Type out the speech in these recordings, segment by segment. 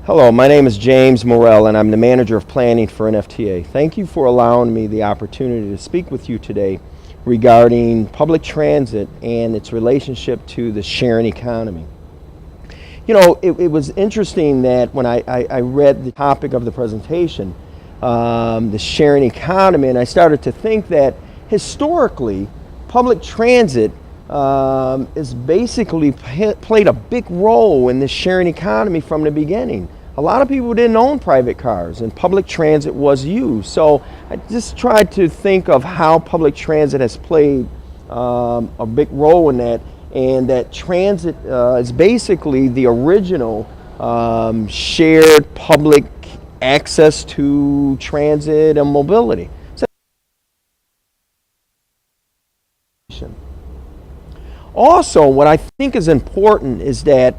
Hello, my name is James Morrell, and I'm the manager of planning for NFTA. Thank you for allowing me the opportunity to speak with you today regarding public transit and its relationship to the sharing economy. You know, it was interesting that when I read the topic of the presentation, the sharing economy, and I started to think that historically, public transit has basically played a big role in the sharing economy from the beginning. A lot of people didn't own private cars and public transit was used. So I just tried to think of how public transit has played a big role in that, and that transit is basically the original shared public access to transit and mobility. Also, what I think is important is that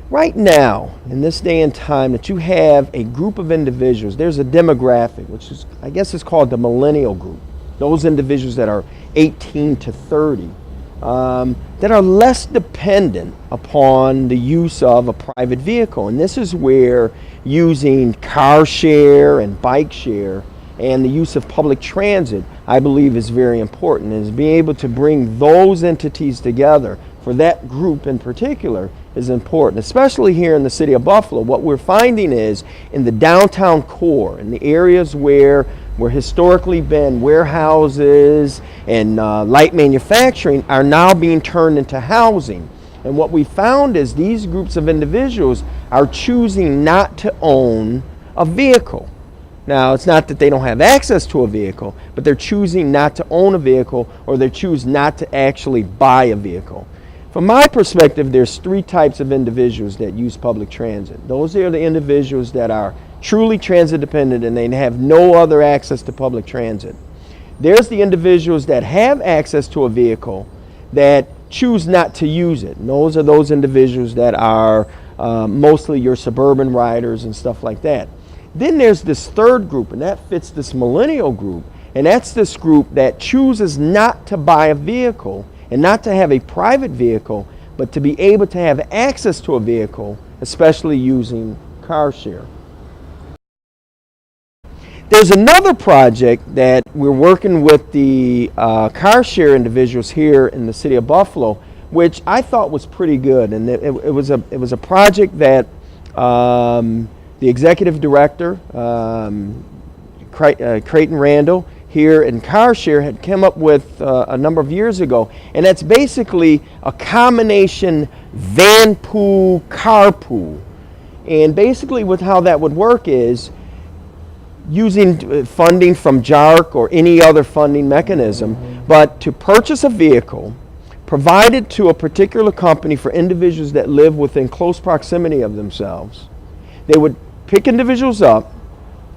right now, in this day and time, that you have a group of individuals, there's a demographic, which is, I guess it's called the millennial group, those individuals that are 18 to 30, that are less dependent upon the use of a private vehicle. And this is where using car share and bike share and the use of public transit, I believe, is very important, is being able to bring those entities together for that group in particular is important, especially here in the city of Buffalo. What we're finding is in the downtown core, in the areas where historically been warehouses and light manufacturing are now being turned into housing. And what we found is these groups of individuals are choosing not to own a vehicle. Now, it's not that they don't have access to a vehicle, but they're choosing not to own a vehicle, or they choose not to actually buy a vehicle. From my perspective, there's three types of individuals that use public transit. Those are the individuals that are truly transit dependent and they have no other access to public transit. There's the individuals that have access to a vehicle that choose not to use it. And those are those individuals that are mostly your suburban riders and stuff like that. Then there's this third group, and that fits this millennial group, and that's this group that chooses not to buy a vehicle and not to have a private vehicle, but to be able to have access to a vehicle, especially using car share. There's another project that we're working with the car share individuals here in the city of Buffalo, which I thought was pretty good, and it was a project that the executive director, Creighton Randall, here in car share had come up with a number of years ago, and that's basically a combination van pool, car pool. And basically with how that would work is using funding from JARC or any other funding mechanism, but to purchase a vehicle provided to a particular company for individuals that live within close proximity of themselves. They would pick individuals up,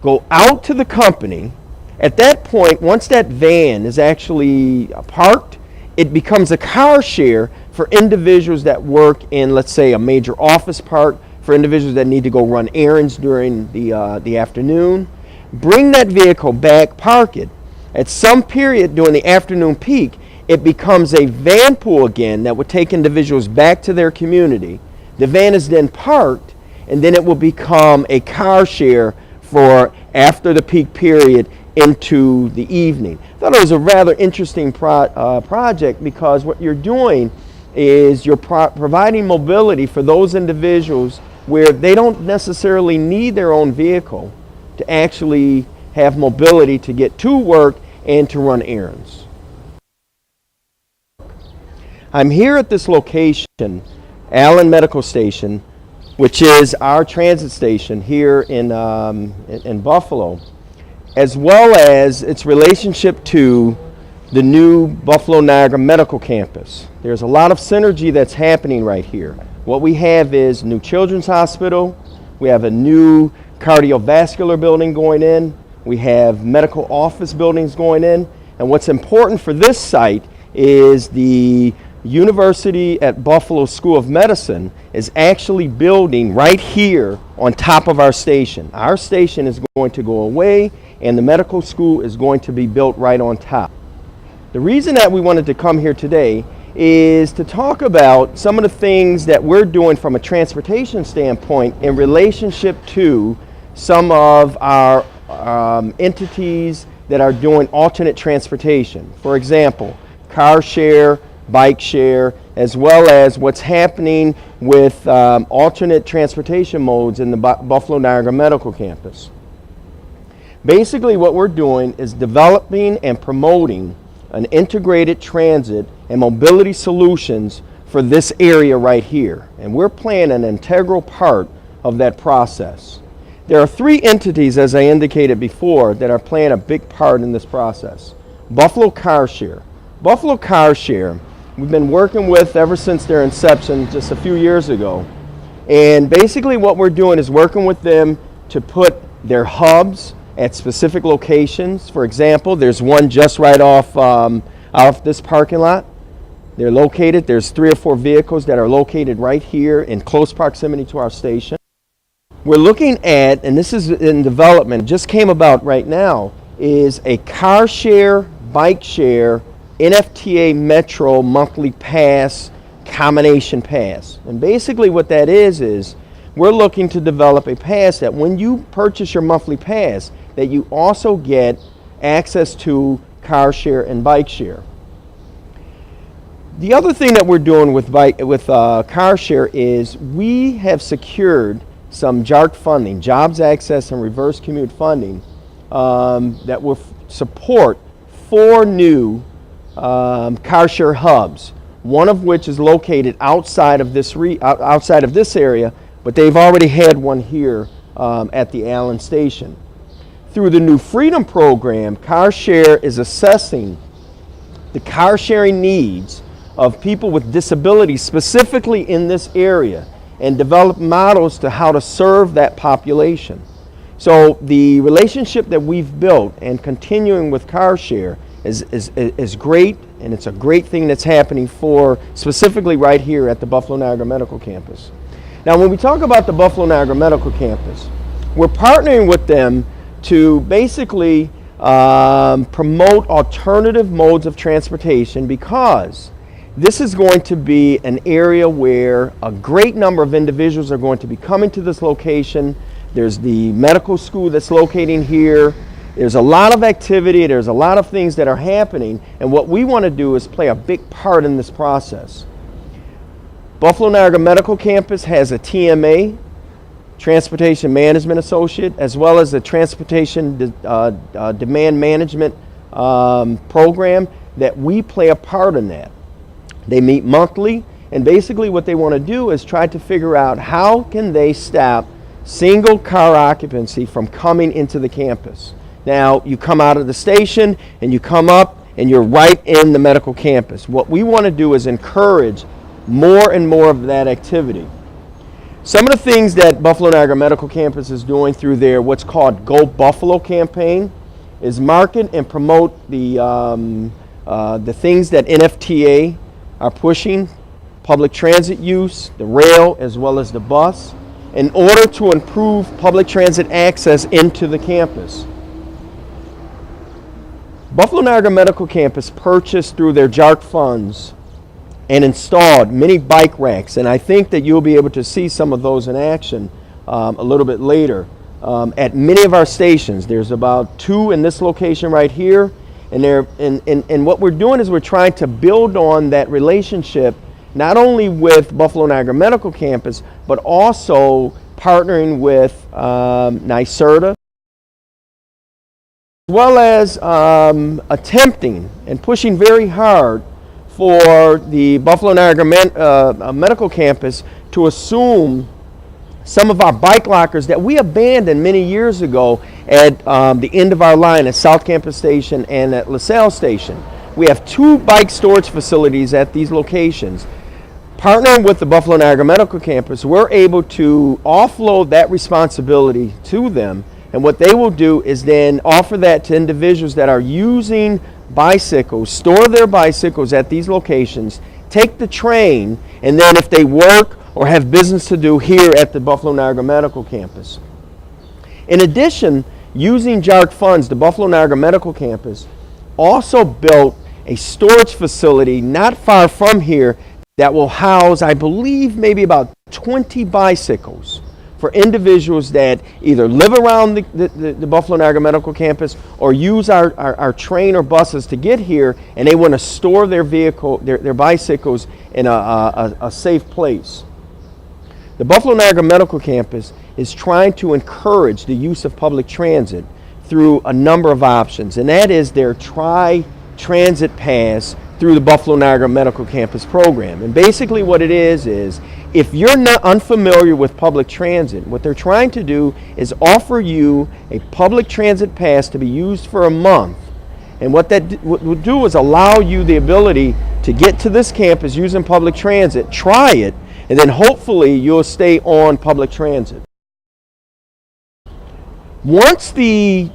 go out to the company. At that point, once that van is actually parked, it becomes a car share for individuals that work in, let's say, a major office park, for individuals that need to go run errands during the afternoon. Bring that vehicle back, park it. At some period during the afternoon peak, it becomes a van pool again that would take individuals back to their community. The van is then parked, and then it will become a car share for after the peak period into the evening. I thought it was a rather interesting project, because what you're doing is you're providing mobility for those individuals where they don't necessarily need their own vehicle to actually have mobility to get to work and to run errands. I'm here at this location, Allen Medical Station, which is our transit station here in Buffalo, as well as its relationship to the new Buffalo Niagara Medical Campus. There's a lot of synergy that's happening right here. What we have is new children's hospital, we have a new cardiovascular building going in, we have medical office buildings going in, and what's important for this site is the University at Buffalo School of Medicine is actually building right here on top of our station. Our station is going to go away, and the medical school is going to be built right on top. The reason that we wanted to come here today is to talk about some of the things that we're doing from a transportation standpoint in relationship to some of our entities that are doing alternate transportation. For example, car share, bike share, as well as what's happening with alternate transportation modes in the Buffalo Niagara Medical Campus. Basically what we're doing is developing and promoting an integrated transit and mobility solutions for this area right here. And we're playing an integral part of that process. There are three entities, as I indicated before, that are playing a big part in this process. Buffalo Car Share. Buffalo Car Share, we've been working with ever since their inception just a few years ago. And basically what we're doing is working with them to put their hubs at specific locations. For example, there's one just right off this parking lot. They're located, there's 3 or 4 vehicles that are located right here in close proximity to our station. We're looking at, and this is in development, just came about right now, is a car share, bike share, NFTA Metro monthly pass, combination pass. And basically what that is we're looking to develop a pass that when you purchase your monthly pass, that you also get access to car share and bike share. The other thing that we're doing with car share is we have secured some JARC funding, Jobs Access and Reverse Commute funding, that will support 4 new car share hubs. One of which is located outside of this area, but they've already had one here at the Allen Station. Through the New Freedom program, Car Share is assessing the car sharing needs of people with disabilities specifically in this area and develop models to how to serve that population. So the relationship that we've built and continuing with Car Share is great, and it's a great thing that's happening for specifically right here at the Buffalo Niagara Medical Campus. Now when we talk about the Buffalo Niagara Medical Campus, we're partnering with them to basically promote alternative modes of transportation, because this is going to be an area where a great number of individuals are going to be coming to this location. There's the medical school that's locating here. There's a lot of activity, there's a lot of things that are happening, and what we want to do is play a big part in this process. Buffalo Niagara Medical Campus has a TMA, Transportation Management Associate, as well as a Transportation Demand Management program that we play a part in that. They meet monthly, and basically what they want to do is try to figure out how can they stop single car occupancy from coming into the campus. Now, you come out of the station and you come up and you're right in the medical campus. What we want to do is encourage more and more of that activity. Some of the things that Buffalo Niagara Medical Campus is doing through their what's called Go Buffalo campaign is market and promote the things that NFTA are pushing, public transit use, the rail as well as the bus, in order to improve public transit access into the campus. Buffalo Niagara Medical Campus purchased through their JARC funds and installed many bike racks, and I think that you'll be able to see some of those in action a little bit later at many of our stations. There's about 2 in this location right here, and what we're doing is we're trying to build on that relationship not only with Buffalo Niagara Medical Campus, but also partnering with NYSERDA, as well as attempting and pushing very hard for the Buffalo Niagara Medical Campus to assume some of our bike lockers that we abandoned many years ago at the end of our line at South Campus Station and at LaSalle Station. We have 2 bike storage facilities at these locations. Partnering with the Buffalo Niagara Medical Campus, we're able to offload that responsibility to them, and what they will do is then offer that to individuals that are using bicycles, store their bicycles at these locations, take the train, and then if they work or have business to do here at the Buffalo Niagara Medical Campus. In addition, using JARC funds, the Buffalo Niagara Medical Campus also built a storage facility not far from here that will house, I believe, maybe about 20 bicycles for individuals that either live around the Buffalo Niagara Medical Campus or use our train or buses to get here, and they want to store their bicycles in a safe place. The Buffalo Niagara Medical Campus is trying to encourage the use of public transit through a number of options, and that is their Tri-Transit Pass through the Buffalo Niagara Medical Campus program. And basically what it is if you're not unfamiliar with public transit, what they're trying to do is offer you a public transit pass to be used for a month. And what that would do is allow you the ability to get to this campus using public transit, try it, and then hopefully you'll stay on public transit. Once the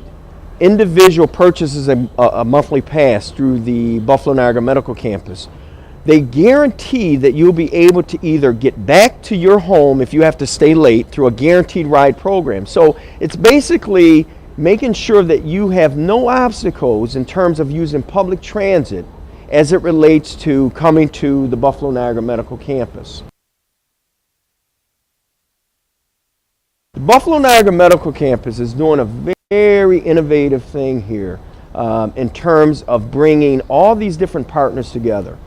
individual purchases a monthly pass through the Buffalo Niagara Medical Campus, they guarantee that you'll be able to either get back to your home if you have to stay late through a guaranteed ride program. So it's basically making sure that you have no obstacles in terms of using public transit as it relates to coming to the Buffalo Niagara Medical Campus. The Buffalo Niagara Medical Campus is doing a very innovative thing here in terms of bringing all these different partners together.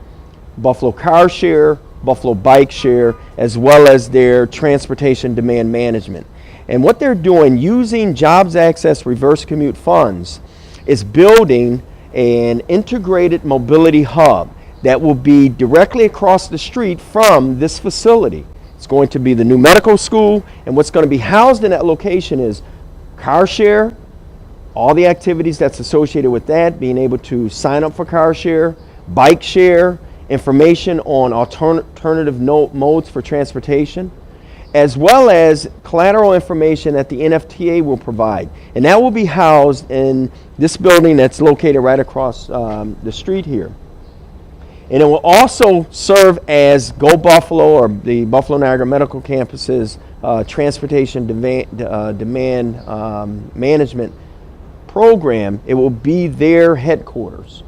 Buffalo Car Share, Buffalo Bike Share, as well as their transportation demand management. And what they're doing using Jobs Access Reverse Commute funds is building an integrated mobility hub that will be directly across the street from this facility. It's going to be the new medical school, and what's going to be housed in that location is Car Share, all the activities that's associated with that, being able to sign up for Car Share, Bike Share, information on alternative modes for transportation, as well as collateral information that the NFTA will provide. And that will be housed in this building that's located right across the street here. And it will also serve as Go Buffalo, or the Buffalo Niagara Medical Campus's transportation demand management program. It will be their headquarters.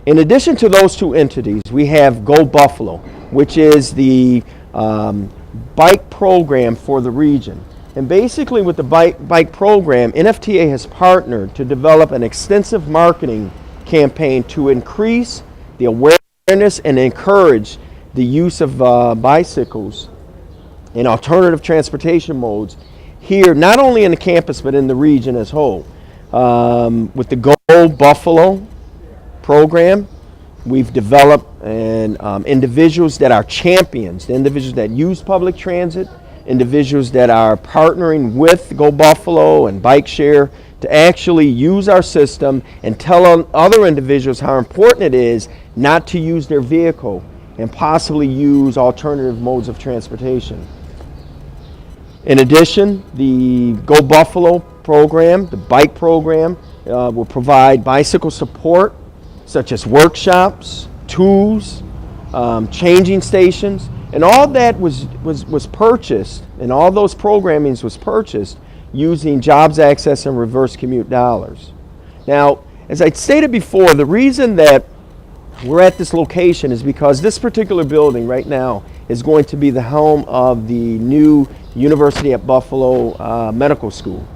In addition to those two entities, we have Go Buffalo, which is the bike program for the region. And basically with the bike program, NFTA has partnered to develop an extensive marketing campaign to increase the awareness and encourage the use of bicycles and alternative transportation modes here, not only in the campus but in the region as a whole. With the Go Buffalo program, we've developed individuals that are champions, the individuals that use public transit, individuals that are partnering with Go Buffalo and Bike Share to actually use our system and tell other individuals how important it is not to use their vehicle and possibly use alternative modes of transportation. In addition, the Go Buffalo program, the bike program, will provide bicycle support such as workshops, tools, changing stations, and all that was purchased, and all those programmings was purchased using Jobs Access and Reverse Commute dollars. Now, as I stated before, the reason that we're at this location is because this particular building right now is going to be the home of the new University at Buffalo Medical School.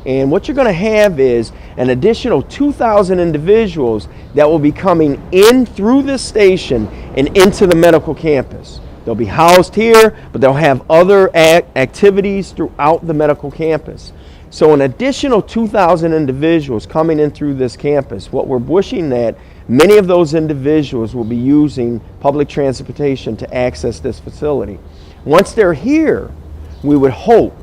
And what you're going to have is an additional 2,000 individuals that will be coming in through this station and into the medical campus. They'll be housed here, but they'll have other activities throughout the medical campus. So an additional 2,000 individuals coming in through this campus. What we're wishing that many of those individuals will be using public transportation to access this facility. Once they're here, we would hope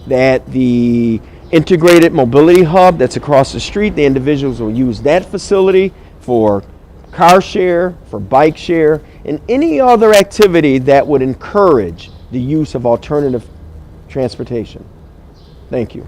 that the integrated mobility hub that's across the street, the individuals will use that facility for Car Share, for Bike Share, and any other activity that would encourage the use of alternative transportation. Thank you.